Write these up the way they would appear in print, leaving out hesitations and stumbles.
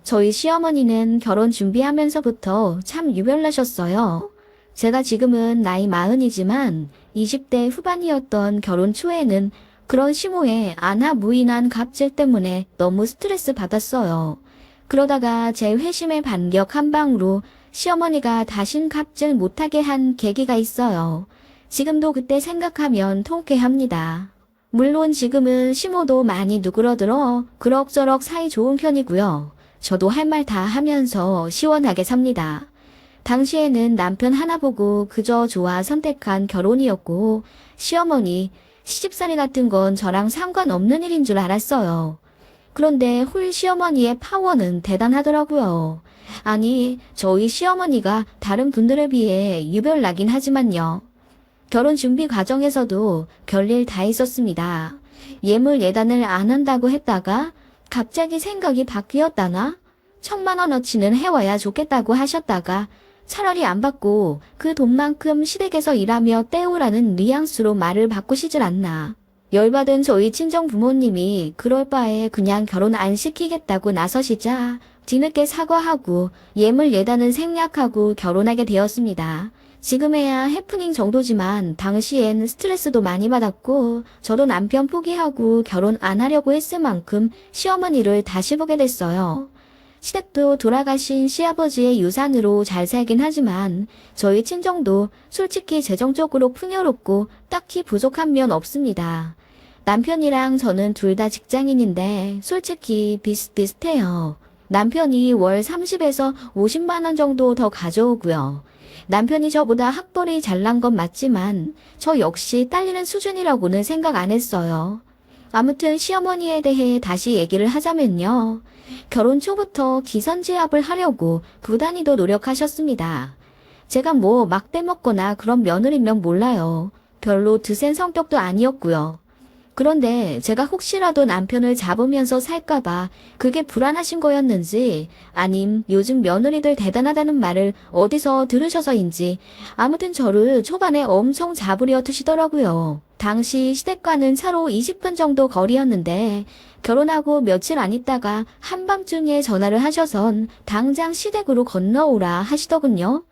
저희 시어머니는 결혼 준비하면서부터 참 유별나셨어요. 제가 지금은 나이 40이지만 20대 후반이었던 결혼 초에는 그런 시모에 안하무인한 갑질 때문에 너무 스트레스 받았어요. 그러다가 제 회심의 반격 한 방으로 시어머니가 다신 갑질 못하게 한 계기가 있어요. 지금도 그때 생각하면 통쾌합니다. 물론 지금은 시모도 많이 누그러들어 그럭저럭 사이 좋은 편이고요. 저도 할 말 다 하면서 시원하게 삽니다. 당시에는 남편 하나 보고 그저 좋아 선택한 결혼이었고 시어머니 시집살이 같은 건 저랑 상관없는 일인 줄 알았어요. 그런데 홀 시어머니의 파워는 대단하더라고요. 아니, 저희 시어머니가 다른 분들에 비해 유별나긴 하지만요. 결혼 준비 과정에서도 별일 다 있었습니다. 예물 예단을 안 한다고 했다가 갑자기 생각이 바뀌었다나 1,000만 원어치는 해와야 좋겠다고 하셨다가 차라리 안 받고 그 돈만큼 시댁에서 일하며 떼우라는 뉘앙스로 말을 바꾸시질 않나. 열받은 저희 친정 부모님이 그럴 바에 그냥 결혼 안 시키겠다고 나서시자 뒤늦게 사과하고 예물 예단은 생략하고 결혼하게 되었습니다. 지금에야 해프닝 정도지만 당시엔 스트레스도 많이 받았고 저도 남편 포기하고 결혼 안 하려고 했을 만큼 시어머니를 다시 보게 됐어요. 시댁도 돌아가신 시아버지의 유산으로 잘 살긴 하지만 저희 친정도 솔직히 재정적으로 풍요롭고 딱히 부족한 면 없습니다. 남편이랑 저는 둘 다 직장인인데 솔직히 비슷비슷해요. 남편이 월 30에서 50만 원 정도 더 가져오고요. 남편이 저보다 학벌이 잘난 건 맞지만 저 역시 딸리는 수준이라고는 생각 안 했어요. 아무튼 시어머니에 대해 다시 얘기를 하자면요. 결혼 초부터 기선제압을 하려고 부단히도 노력하셨습니다. 제가 뭐 막대 먹거나 그런 며느리면 몰라요. 별로 드센 성격도 아니었고요. 그런데 제가 혹시라도 남편을 잡으면서 살까봐 그게 불안하신 거였는지 아님 요즘 며느리들 대단하다는 말을 어디서 들으셔서인지 아무튼 저를 초반에 엄청 잡으려 드시더라고요. 당시 시댁과는 차로 20분 정도 거리였는데 결혼하고 며칠 안 있다가 한밤중에 전화를 하셔선 당장 시댁으로 건너오라 하시더군요.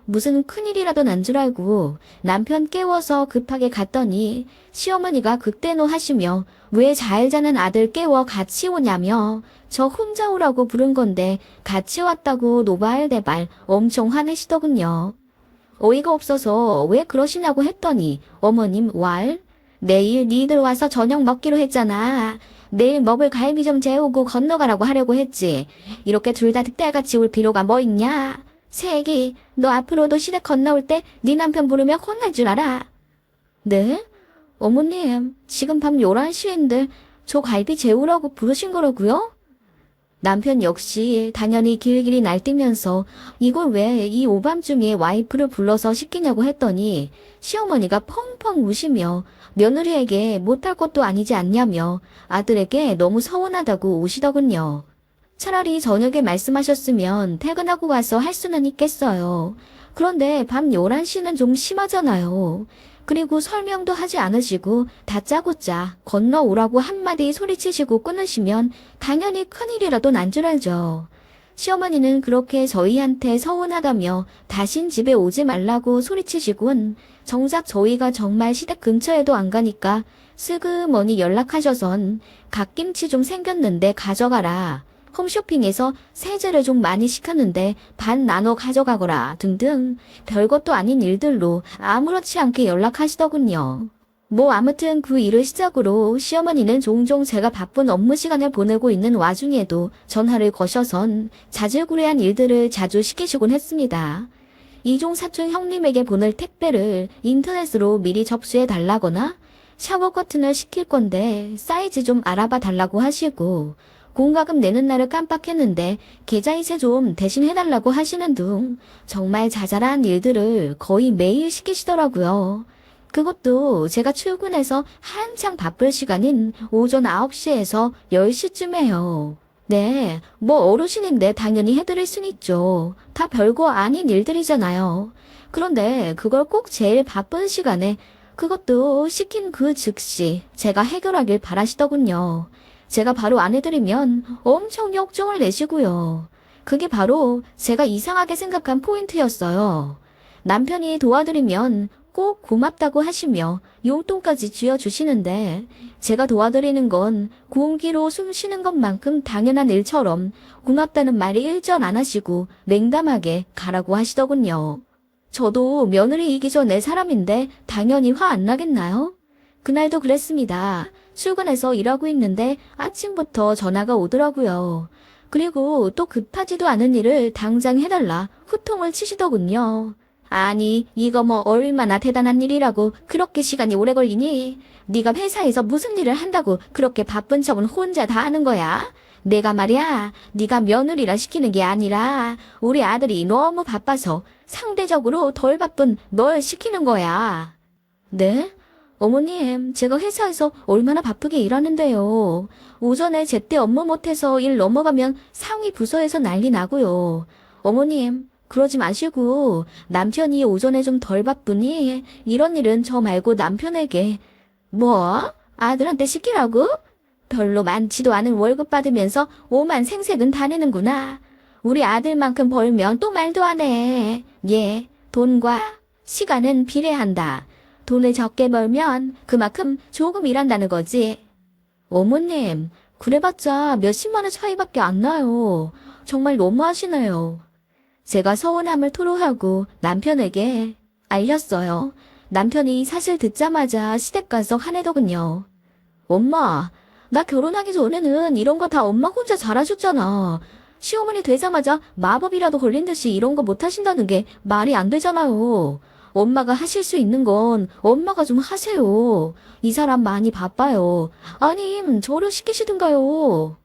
무슨 큰일이라도 난 줄 알고 남편 깨워서 급하게 갔더니 시어머니가 극대노 하시며 왜 잘 자는 아들 깨워 같이 오냐며 저 혼자 오라고 부른 건데 같이 왔다고 노발대발 엄청 화내시더군요. 어이가 없어서 왜 그러시냐고 했더니 어머님 왈? 내일 니들 와서 저녁 먹기로 했잖아. 내일 먹을 갈비 좀 재우고 건너가라고 하려고 했지. 이렇게 둘 다 득달같이 올 필요가 뭐 있냐? 새애기, 너 앞으로도 시댁 건너올 때 네 남편 부르면 혼날 줄 알아. 네? 어머님, 지금 밤 11시인데 저 갈비 재우라고 부르신 거라고요? 남편 역시 당연히 길길이 날뛰면서 이걸 왜 이 오밤중에 와이프를 불러서 시키냐고 했더니 시어머니가 펑펑 우시며 며느리에게 못할 것도 아니지 않냐며 아들에게 너무 서운하다고 우시더군요. 차라리 저녁에 말씀하셨으면 퇴근하고 가서 할 수는 있겠어요. 그런데 밤 11시는 좀 심하잖아요. 그리고 설명도 하지 않으시고 다짜고짜 건너오라고 한마디 소리치시고 끊으시면 당연히 큰일이라도 난 줄 알죠. 시어머니는 그렇게 저희한테 서운하다며 다신 집에 오지 말라고 소리치시곤 정작 저희가 정말 시댁 근처에도 안 가니까 슬그머니 연락하셔선 갓김치 좀 생겼는데 가져가라. 홈쇼핑에서 세제를 좀 많이 시켰는데 반 나눠 가져가거라 등등 별것도 아닌 일들로 아무렇지 않게 연락하시더군요. 뭐 아무튼 그 일을 시작으로 시어머니는 종종 제가 바쁜 업무 시간을 보내고 있는 와중에도 전화를 거셔선 자질구레한 일들을 자주 시키시곤 했습니다. 이종 사촌 형님에게 보낼 택배를 인터넷으로 미리 접수해 달라거나 샤워 커튼을 시킬 건데 사이즈 좀 알아봐 달라고 하시고 공과금 내는 날을 깜빡했는데 계좌이체 좀 대신 해달라고 하시는 등 정말 자잘한 일들을 거의 매일 시키시더라고요. 그것도 제가 출근해서 한창 바쁠 시간인 오전 9시에서 10시쯤에요. 네, 뭐 어르신인데 당연히 해드릴 순 있죠. 다 별거 아닌 일들이잖아요. 그런데 그걸 꼭 제일 바쁜 시간에 그것도 시킨 그 즉시 제가 해결하길 바라시더군요. 제가 바로 안 해드리면 엄청 역정을 내시고요. 그게 바로 제가 이상하게 생각한 포인트였어요. 남편이 도와드리면 꼭 고맙다고 하시며 용돈까지 쥐어주시는데 제가 도와드리는 건 공기로 숨 쉬는 것만큼 당연한 일처럼 고맙다는 말이 일절 안 하시고 냉담하게 가라고 하시더군요. 저도 며느리이기 전에 사람인데 당연히 화 안 나겠나요? 그날도 그랬습니다. 출근해서 일하고 있는데 아침부터 전화가 오더라고요. 그리고 또 급하지도 않은 일을 당장 해달라 후통을 치시더군요. 아니, 이거 뭐 얼마나 대단한 일이라고 그렇게 시간이 오래 걸리니? 네가 회사에서 무슨 일을 한다고 그렇게 바쁜 척은 혼자 다 하는 거야? 내가 말이야, 네가 며느리라 시키는 게 아니라 우리 아들이 너무 바빠서 상대적으로 덜 바쁜 널 시키는 거야. 네? 어머님, 제가 회사에서 얼마나 바쁘게 일하는데요. 오전에 제때 업무 못해서 일 넘어가면 상위 부서에서 난리 나고요. 어머님, 그러지 마시고 남편이 오전에 좀 덜 바쁘니 이런 일은 저 말고 남편에게. 뭐? 아들한테 시키라고? 별로 많지도 않은 월급 받으면서 오만 생색은 다 내는구나. 우리 아들만큼 벌면 또 말도 안 해. 예, 돈과 시간은 비례한다. 돈을 적게 벌면 그만큼 조금 일한다는 거지. 어머님, 그래봤자 몇십만 원 차이밖에 안 나요. 정말 너무하시네요. 제가 서운함을 토로하고 남편에게 알렸어요. 남편이 사실 듣자마자 시댁 가서 화내더군요. 엄마, 나 결혼하기 전에는 이런 거 다 엄마 혼자 잘하셨잖아. 시어머니 되자마자 마법이라도 걸린 듯이 이런 거 못하신다는 게 말이 안 되잖아요. 엄마가 하실 수 있는 건 엄마가 좀 하세요. 이 사람 많이 바빠요. 아님, 저를 시키시든가요.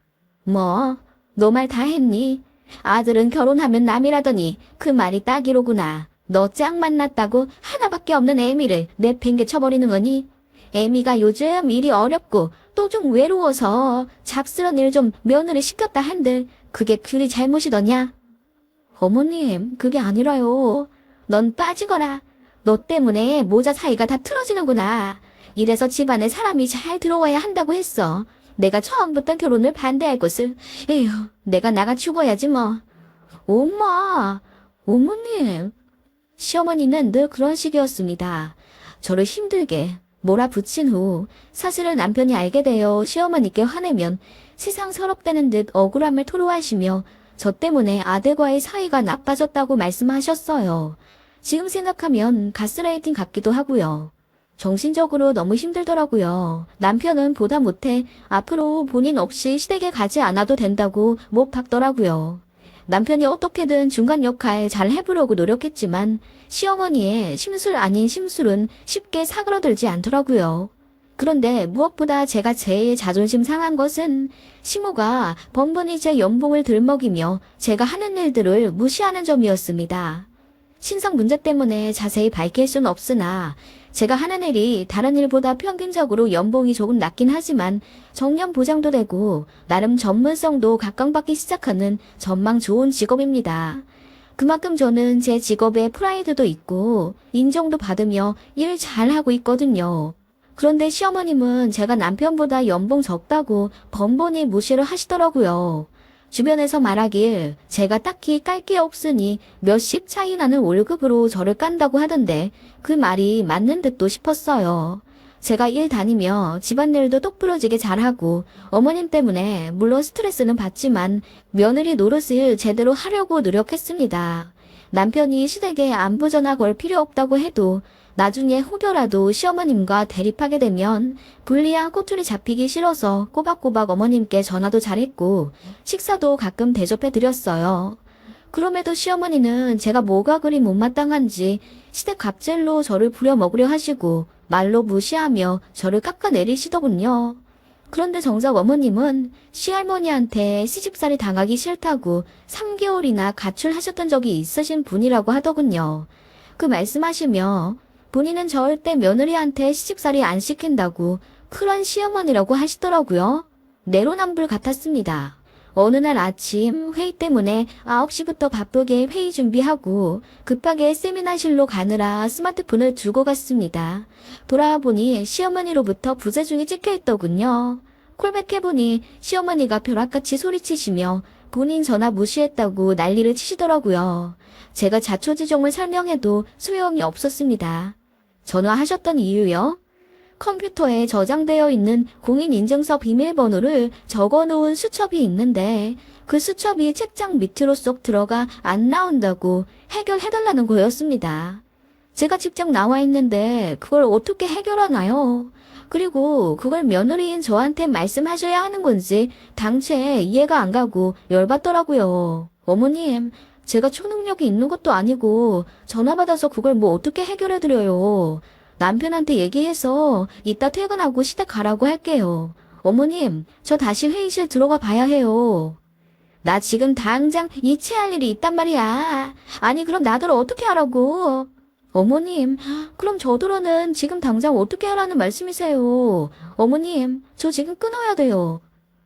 뭐, 너 말 다 했니? 아들은 결혼하면 남이라더니 그 말이 딱이로구나. 너 짱 만났다고 하나밖에 없는 애미를 내팽개 쳐버리는 거니? 애미가 요즘 일이 어렵고 또 좀 외로워서 잡스런 일 좀 며느리 시켰다 한들 그게 그리 잘못이더냐? 어머님, 그게 아니라요. 넌 빠지거라. 너 때문에 모자 사이가 다 틀어지는구나. 이래서 집안에 사람이 잘 들어와야 한다고 했어. 내가 처음부터 결혼을 반대할 것을. 에휴, 내가 나가 죽어야지 뭐. 엄마, 어머님. 시어머니는 늘 그런 식이었습니다. 저를 힘들게 몰아붙인 후 사실을 남편이 알게 되어 시어머니께 화내면 세상 서럽다는 듯 억울함을 토로하시며 저 때문에 아들과의 사이가 나빠졌다고 말씀하셨어요. 지금 생각하면 가스라이팅 같기도 하고요. 정신적으로 너무 힘들더라고요. 남편은 보다 못해 앞으로 본인 없이 시댁에 가지 않아도 된다고 못 박더라고요. 남편이 어떻게든 중간 역할 잘 해보려고 노력했지만 시어머니의 심술 아닌 심술은 쉽게 사그러들지 않더라고요. 그런데 무엇보다 제가 제일 자존심 상한 것은 시모가 번번이 제 연봉을 들먹이며 제가 하는 일들을 무시하는 점이었습니다. 신상 문제 때문에 자세히 밝힐 순 없으나 제가 하는 일이 다른 일보다 평균적으로 연봉이 조금 낮긴 하지만 정년 보장도 되고 나름 전문성도 각광받기 시작하는 전망 좋은 직업입니다. 그만큼 저는 제 직업에 프라이드도 있고 인정도 받으며 일 잘하고 있거든요. 그런데 시어머님은 제가 남편보다 연봉 적다고 번번이 무시를 하시더라고요. 주변에서 말하길 제가 딱히 깔 게 없으니 몇십 차이 나는 월급으로 저를 깐다고 하던데 그 말이 맞는 듯도 싶었어요. 제가 일 다니며 집안일도 똑부러지게 잘하고 어머님 때문에 물론 스트레스는 받지만 며느리 노릇을 제대로 하려고 노력했습니다. 남편이 시댁에 안부 전화 걸 필요 없다고 해도 나중에 혹여라도 시어머님과 대립하게 되면 불리한 꼬투리 잡히기 싫어서 꼬박꼬박 어머님께 전화도 잘했고 식사도 가끔 대접해드렸어요. 그럼에도 시어머니는 제가 뭐가 그리 못마땅한지 시댁 갑질로 저를 부려먹으려 하시고 말로 무시하며 저를 깎아내리시더군요. 그런데 정작 어머님은 시할머니한테 시집살이 당하기 싫다고 3개월이나 가출하셨던 적이 있으신 분이라고 하더군요. 그 말씀하시며 본인은 절대 며느리한테 시집살이 안 시킨다고 쿨한 시어머니라고 하시더라고요. 내로남불 같았습니다. 어느 날 아침 회의 때문에 9시부터 바쁘게 회의 준비하고 급하게 세미나실로 가느라 스마트폰을 두고 갔습니다. 돌아와 보니 시어머니로부터 부재중이 찍혀있더군요. 콜백해보니 시어머니가 벼락같이 소리치시며 본인 전화 무시했다고 난리를 치시더라고요. 제가 자초지종을 설명해도 소용이 없었습니다. 전화하셨던 이유요? 컴퓨터에 저장되어 있는 공인인증서 비밀번호를 적어놓은 수첩이 있는데 그 수첩이 책장 밑으로 쏙 들어가 안 나온다고 해결해달라는 거였습니다. 제가 직접 나와 있는데 그걸 어떻게 해결하나요? 그리고 그걸 며느리인 저한테 말씀하셔야 하는 건지 당최 이해가 안 가고 열받더라고요. 어머님, 제가 초능력이 있는 것도 아니고 전화 받아서 그걸 뭐 어떻게 해결해드려요. 남편한테 얘기해서 이따 퇴근하고 시댁 가라고 할게요. 어머님, 저 다시 회의실 들어가 봐야 해요. 나 지금 당장 이체할 일이 있단 말이야. 아니, 그럼 나들 어떻게 하라고? 어머님, 그럼 저더러는 지금 당장 어떻게 하라는 말씀이세요? 어머님, 저 지금 끊어야 돼요.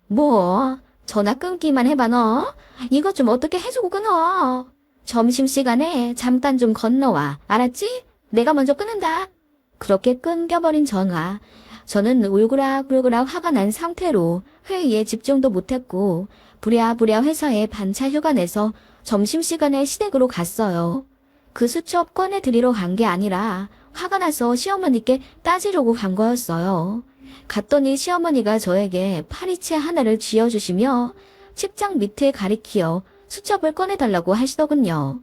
뭐? 전화 끊기만 해봐 너? 이것 좀 어떻게 해주고 끊어? 점심시간에 잠깐 좀 건너와. 알았지? 내가 먼저 끊는다. 그렇게 끊겨버린 전화. 저는 울그락울그락 화가 난 상태로 회의에 집중도 못했고 부랴부랴 회사에 반차 휴가 내서 점심시간에 시댁으로 갔어요. 그 수첩 꺼내드리러 간 게 아니라 화가 나서 시어머니께 따지려고 간 거였어요. 갔더니 시어머니가 저에게 파리채 하나를 쥐어주시며 책장 밑에 가리키어 수첩을 꺼내달라고 하시더군요.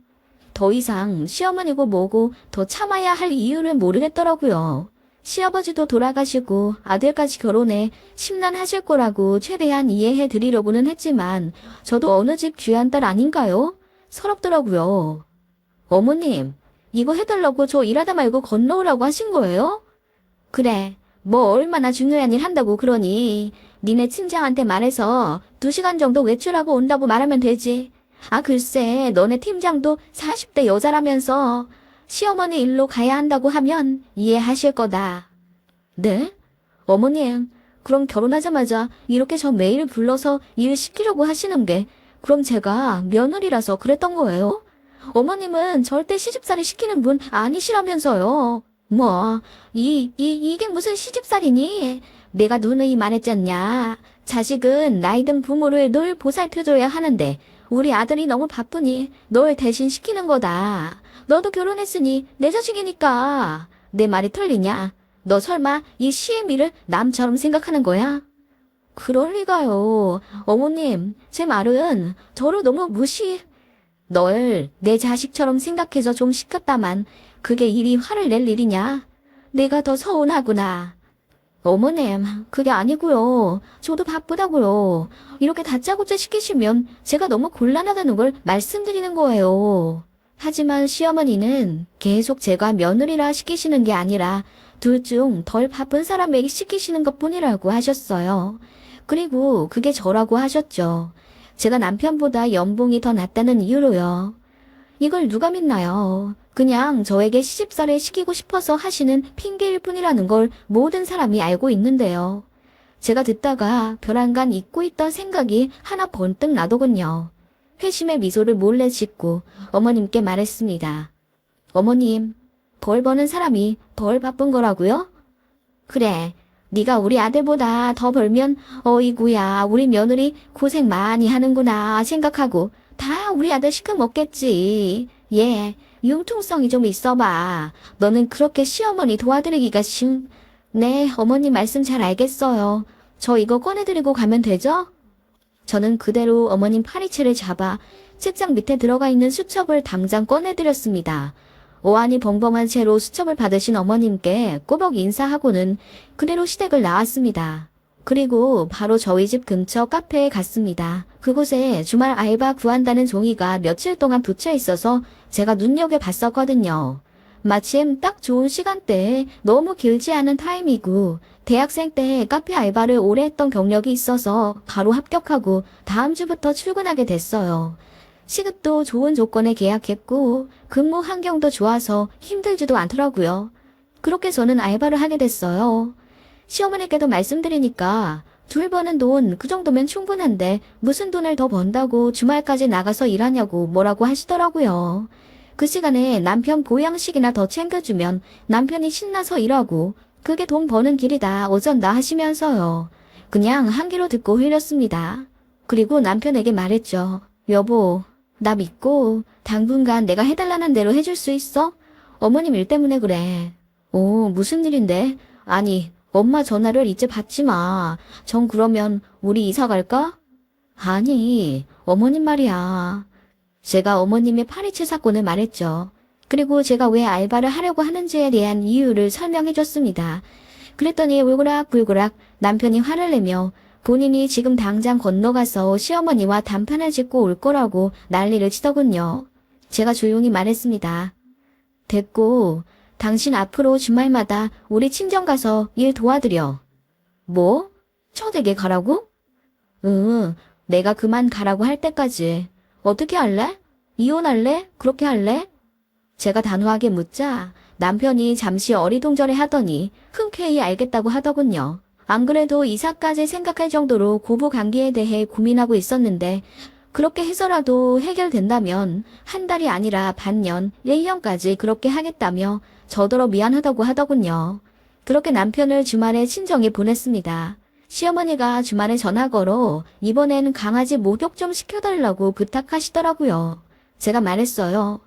더 이상 시어머니고 뭐고 더 참아야 할 이유를 모르겠더라고요. 시아버지도 돌아가시고 아들까지 결혼해 심란하실 거라고 최대한 이해해 드리려고는 했지만 저도 어느 집 귀한 딸 아닌가요? 서럽더라고요. 어머님, 이거 해달라고 저 일하다 말고 건너오라고 하신 거예요? 그래, 뭐 얼마나 중요한 일 한다고 그러니 니네 팀장한테 말해서 2시간 정도 외출하고 온다고 말하면 되지. 아 글쎄, 너네 팀장도 40대 여자라면서 시어머니 일로 가야 한다고 하면 이해하실 거다. 네? 어머님, 그럼 결혼하자마자 이렇게 저 매일 불러서 일 시키려고 하시는 게 그럼 제가 며느리라서 그랬던 거예요? 어머님은 절대 시집살이 시키는 분 아니시라면서요. 뭐, 이게 무슨 시집살이니? 내가 누누이 말했잖냐. 자식은 나이 든 부모를 늘 보살펴줘야 하는데 우리 아들이 너무 바쁘니 널 대신 시키는 거다. 너도 결혼했으니 내 자식이니까. 내 말이 틀리냐? 너 설마 이 시애미를 남처럼 생각하는 거야? 그럴 리가요. 어머님, 제 말은 저를 너무 널 내 자식처럼 생각해서 좀 시켰다만 그게 이리 화를 낼 일이냐? 내가 더 서운하구나. 어머님, 그게 아니고요. 저도 바쁘다고요. 이렇게 다짜고짜 시키시면 제가 너무 곤란하다는 걸 말씀드리는 거예요. 하지만 시어머니는 계속 제가 며느리라 시키시는 게 아니라 둘 중 덜 바쁜 사람에게 시키시는 것뿐이라고 하셨어요. 그리고 그게 저라고 하셨죠. 제가 남편보다 연봉이 더 낮다는 이유로요. 이걸 누가 믿나요? 그냥 저에게 시집살이 시키고 싶어서 하시는 핑계일 뿐이라는 걸 모든 사람이 알고 있는데요. 제가 듣다가 벼랑간 잊고 있던 생각이 하나 번뜩 나더군요. 회심의 미소를 몰래 짓고 어머님께 말했습니다. 어머님, 벌 버는 사람이 덜 바쁜 거라고요? 그래. 네가 우리 아들보다 더 벌면 어이구야 우리 며느리 고생 많이 하는구나 생각하고 다 우리 아들 시켜먹겠지. 예, 융통성이 좀 있어봐. 너는 그렇게 시어머니 도와드리기가 쉬운. 네, 어머님 말씀 잘 알겠어요. 저 이거 꺼내드리고 가면 되죠? 저는 그대로 어머님 파리채를 잡아 책장 밑에 들어가 있는 수첩을 당장 꺼내드렸습니다. 오한이 벙벙한 채로 수첩을 받으신 어머님께 꾸벅 인사하고는 그대로 시댁을 나왔습니다. 그리고 바로 저희 집 근처 카페에 갔습니다. 그곳에 주말 알바 구한다는 종이가 며칠 동안 붙여 있어서 제가 눈여겨봤었거든요. 마침 딱 좋은 시간대에 너무 길지 않은 타임이고 대학생 때 카페 알바를 오래 했던 경력이 있어서 바로 합격하고 다음 주부터 출근하게 됐어요. 시급도 좋은 조건에 계약했고 근무 환경도 좋아서 힘들지도 않더라고요. 그렇게 저는 알바를 하게 됐어요. 시어머니께도 말씀드리니까 둘 버는 돈 그 정도면 충분한데 무슨 돈을 더 번다고 주말까지 나가서 일하냐고 뭐라고 하시더라고요. 그 시간에 남편 보양식이나 더 챙겨주면 남편이 신나서 일하고 그게 돈 버는 길이다 어쩐다 하시면서요. 그냥 한 귀로 듣고 흘렸습니다. 그리고 남편에게 말했죠. 여보, 나 믿고 당분간 내가 해달라는 대로 해줄 수 있어? 어머님 일 때문에 그래. 오, 무슨 일인데? 아니, 엄마 전화를 이제 받지 마. 전 그러면 우리 이사 갈까? 아니, 어머님 말이야. 제가 어머님의 파리채 사건을 말했죠. 그리고 제가 왜 알바를 하려고 하는지에 대한 이유를 설명해줬습니다. 그랬더니 울그락불그락 남편이 화를 내며 본인이 지금 당장 건너가서 시어머니와 단판을 짓고 올 거라고 난리를 치더군요. 제가 조용히 말했습니다. 됐고, 당신 앞으로 주말마다 우리 친정 가서 일 도와드려. 뭐? 처댁에 가라고? 응, 내가 그만 가라고 할 때까지. 어떻게 할래? 이혼할래? 그렇게 할래? 제가 단호하게 묻자 남편이 잠시 어리둥절해 하더니 흔쾌히 알겠다고 하더군요. 안 그래도 이사까지 생각할 정도로 고부관계에 대해 고민하고 있었는데 그렇게 해서라도 해결된다면 한 달이 아니라 반년, 1년까지 그렇게 하겠다며 저더러 미안하다고 하더군요. 그렇게 남편을 주말에 친정에 보냈습니다. 시어머니가 주말에 전화 걸어 이번엔 강아지 목욕 좀 시켜달라고 부탁하시더라고요. 제가 말했어요.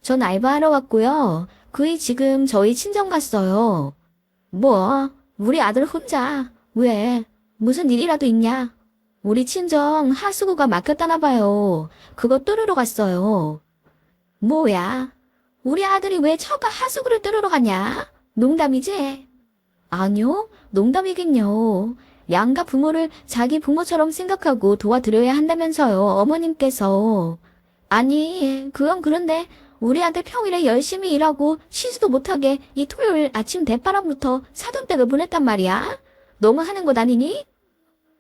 전 알바하러 왔고요. 그이 지금 저희 친정 갔어요. 뭐? 우리 아들 혼자. 왜? 무슨 일이라도 있냐? 우리 친정 하수구가 막혔다나 봐요. 그거 뚫으러 갔어요. 뭐야? 우리 아들이 왜 처가 하수구를 뚫으러 가냐? 농담이지? 아니요, 농담이긴요. 양가 부모를 자기 부모처럼 생각하고 도와드려야 한다면서요, 어머님께서. 아니, 그건 그런데 우리 아들 평일에 열심히 일하고 쉬지도 못하게 이 토요일 아침 대바람부터 사돈댁을 보냈단 말이야. 너무하는 것 아니니?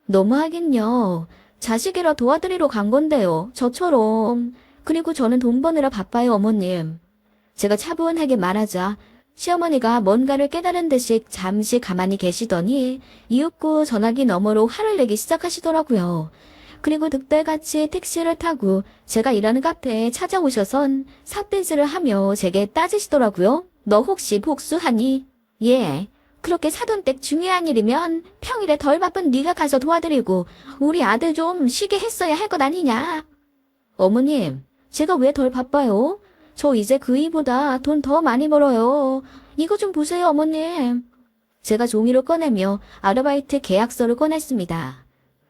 너무하긴요. 자식이라 도와드리러 간 건데요, 저처럼. 그리고 저는 돈 버느라 바빠요, 어머님. 제가 차분하게 말하자 시어머니가 뭔가를 깨달은 듯이 잠시 가만히 계시더니 이윽고 전화기 너머로 화를 내기 시작하시더라고요. 그리고 득달같이 택시를 타고 제가 일하는 카페에 찾아오셔선 삿대질을 하며 제게 따지시더라고요. 너 혹시 복수하니? 예. 그렇게 사돈댁 중요한 일이면 평일에 덜 바쁜 네가 가서 도와드리고 우리 아들 좀 쉬게 했어야 할 것 아니냐? 어머님, 제가 왜 덜 바빠요? 저 이제 그이보다 돈 더 많이 벌어요. 이거 좀 보세요, 어머님. 제가 종이를 꺼내며 아르바이트 계약서를 꺼냈습니다.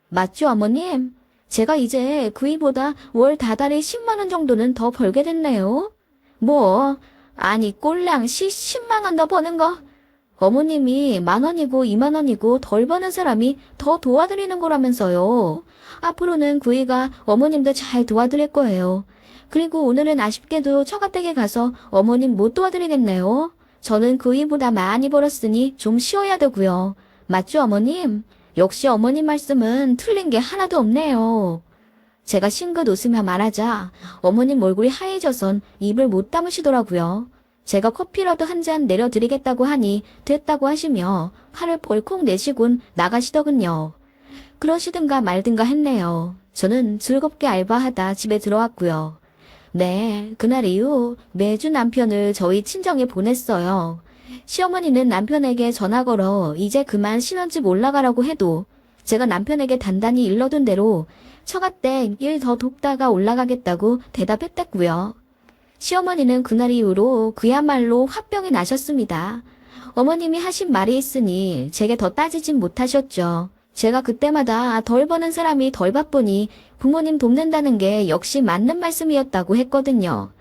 맞죠, 어머님? 제가 이제 그이보다 월 다달이 10만 원 정도는 더 벌게 됐네요. 뭐, 아니 꼴랑 10만 원 더 버는 거. 어머님이 10,000원이고 20,000원이고 덜 버는 사람이 더 도와드리는 거라면서요. 앞으로는 그이가 어머님도 잘 도와드릴 거예요. 그리고 오늘은 아쉽게도 처가댁에 가서 어머님 못 도와드리겠네요. 저는 그이보다 많이 벌었으니 좀 쉬어야 되고요. 맞죠, 어머님? 역시 어머님 말씀은 틀린 게 하나도 없네요. 제가 싱긋 웃으며 말하자 어머님 얼굴이 하얘져선 입을 못 다무시더라고요. 제가 커피라도 한 잔 내려드리겠다고 하니 됐다고 하시며 화를 벌컥 내시곤 나가시더군요. 그러시든가 말든가 했네요. 저는 즐겁게 알바하다 집에 들어왔고요. 네, 그날 이후 매주 남편을 저희 친정에 보냈어요. 시어머니는 남편에게 전화 걸어 이제 그만 신혼집 올라가라고 해도 제가 남편에게 단단히 일러둔 대로 처가댁 일 더 돕다가 올라가겠다고 대답했다고요. 시어머니는 그날 이후로 그야말로 화병이 나셨습니다. 어머님이 하신 말이 있으니 제게 더 따지진 못하셨죠. 제가 그때마다 덜 버는 사람이 덜 바쁘니 부모님 돕는다는 게 역시 맞는 말씀이었다고 했거든요.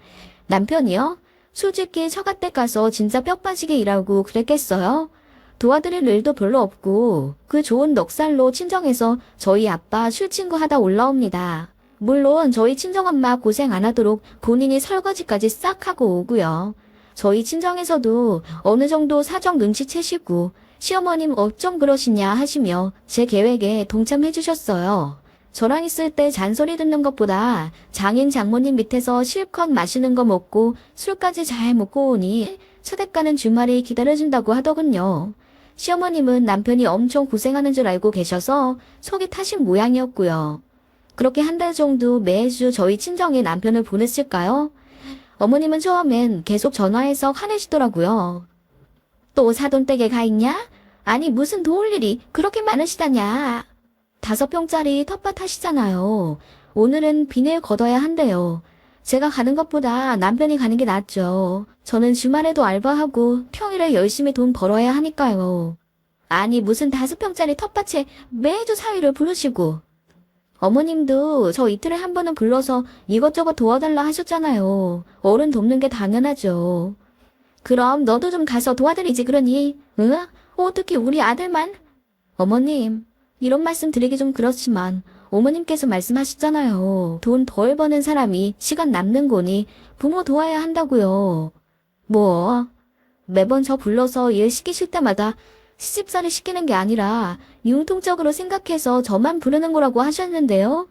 남편이요? 솔직히 처가댁 가서 진짜 뼈 빠지게 일하고 그랬겠어요? 도와드릴 일도 별로 없고 그 좋은 넉살로 친정에서 저희 아빠 술친구 하다 올라옵니다. 물론 저희 친정엄마 고생 안 하도록 본인이 설거지까지 싹 하고 오고요. 저희 친정에서도 어느 정도 사정 눈치채시고 시어머님 어쩜 그러시냐 하시며 제 계획에 동참해 주셨어요. 저랑 있을 때 잔소리 듣는 것보다 장인 장모님 밑에서 실컷 맛있는 거 먹고 술까지 잘 먹고 오니 처댁 가는 주말이 기다려진다고 하더군요. 시어머님은 남편이 엄청 고생하는 줄 알고 계셔서 속이 타신 모양이었고요. 그렇게 한 달 정도 매주 저희 친정에 남편을 보냈을까요? 어머님은 처음엔 계속 전화해서 화내시더라고요. 또 사돈댁에 가 있냐? 아니 무슨 도울 일이 그렇게 많으시다냐. 5평짜리 텃밭 하시잖아요. 오늘은 비닐 걷어야 한대요. 제가 가는 것보다 남편이 가는 게 낫죠. 저는 주말에도 알바하고 평일에 열심히 돈 벌어야 하니까요. 아니 무슨 5평짜리 텃밭에 매주 사위를 부르시고. 어머님도 저 이틀에 한 번은 불러서 이것저것 도와달라 하셨잖아요. 어른 돕는 게 당연하죠. 그럼 너도 좀 가서 도와드리지 그러니? 응? 어떻게 우리 아들만? 어머님, 이런 말씀 드리기 좀 그렇지만 어머님께서 말씀하셨잖아요. 돈 덜 버는 사람이 시간 남는 거니 부모 도와야 한다고요. 뭐? 매번 저 불러서 일 시키실 때마다 시집살이 시키는 게 아니라 융통적으로 생각해서 저만 부르는 거라고 하셨는데요.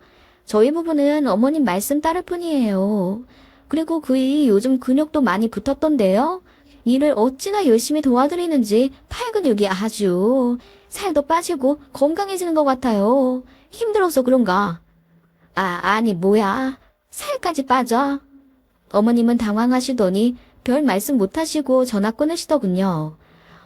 저희 부부는 어머님 말씀 따를 뿐이에요. 그리고 그이 요즘 근육도 많이 붙었던데요. 일을 어찌나 열심히 도와드리는지 팔 근육이 아주 살도 빠지고 건강해지는 것 같아요. 힘들어서 그런가? 아니 뭐야. 살까지 빠져? 어머님은 당황하시더니 별 말씀 못하시고 전화 끊으시더군요.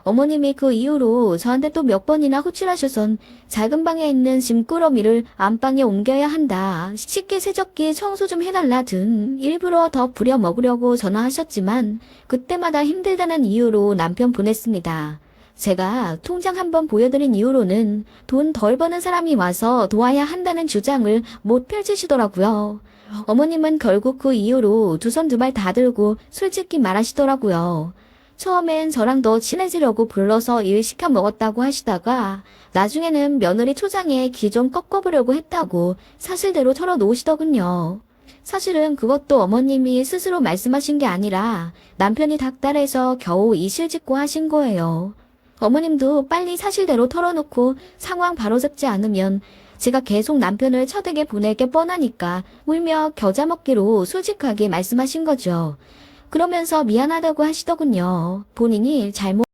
어머님이 그 이후로 저한테 또 몇 번이나 호출하셔선 작은 방에 있는 짐꾸러미를 안방에 옮겨야 한다. 식기, 세척기, 청소 좀 해달라 등 일부러 더 부려 먹으려고 전화하셨지만 그때마다 힘들다는 이유로 남편 보냈습니다. 제가 통장 한번 보여드린 이후로는 돈 덜 버는 사람이 와서 도와야 한다는 주장을 못 펼치시더라고요. 어머님은 결국 그 이후로 두 손 두 발 다 들고 솔직히 말하시더라고요. 처음엔 저랑 더 친해지려고 불러서 일 시켜 먹었다고 하시다가 나중에는 며느리 초장에 기 좀 꺾어보려고 했다고 사실대로 털어놓으시더군요. 사실은 그것도 어머님이 스스로 말씀하신 게 아니라 남편이 닥달해서 겨우 이실직고 하신 거예요. 어머님도 빨리 사실대로 털어놓고 상황 바로잡지 않으면 제가 계속 남편을 처댁에 보낼 게 뻔하니까 울며 겨자 먹기로 솔직하게 말씀하신 거죠. 그러면서 미안하다고 하시더군요. 본인이 잘못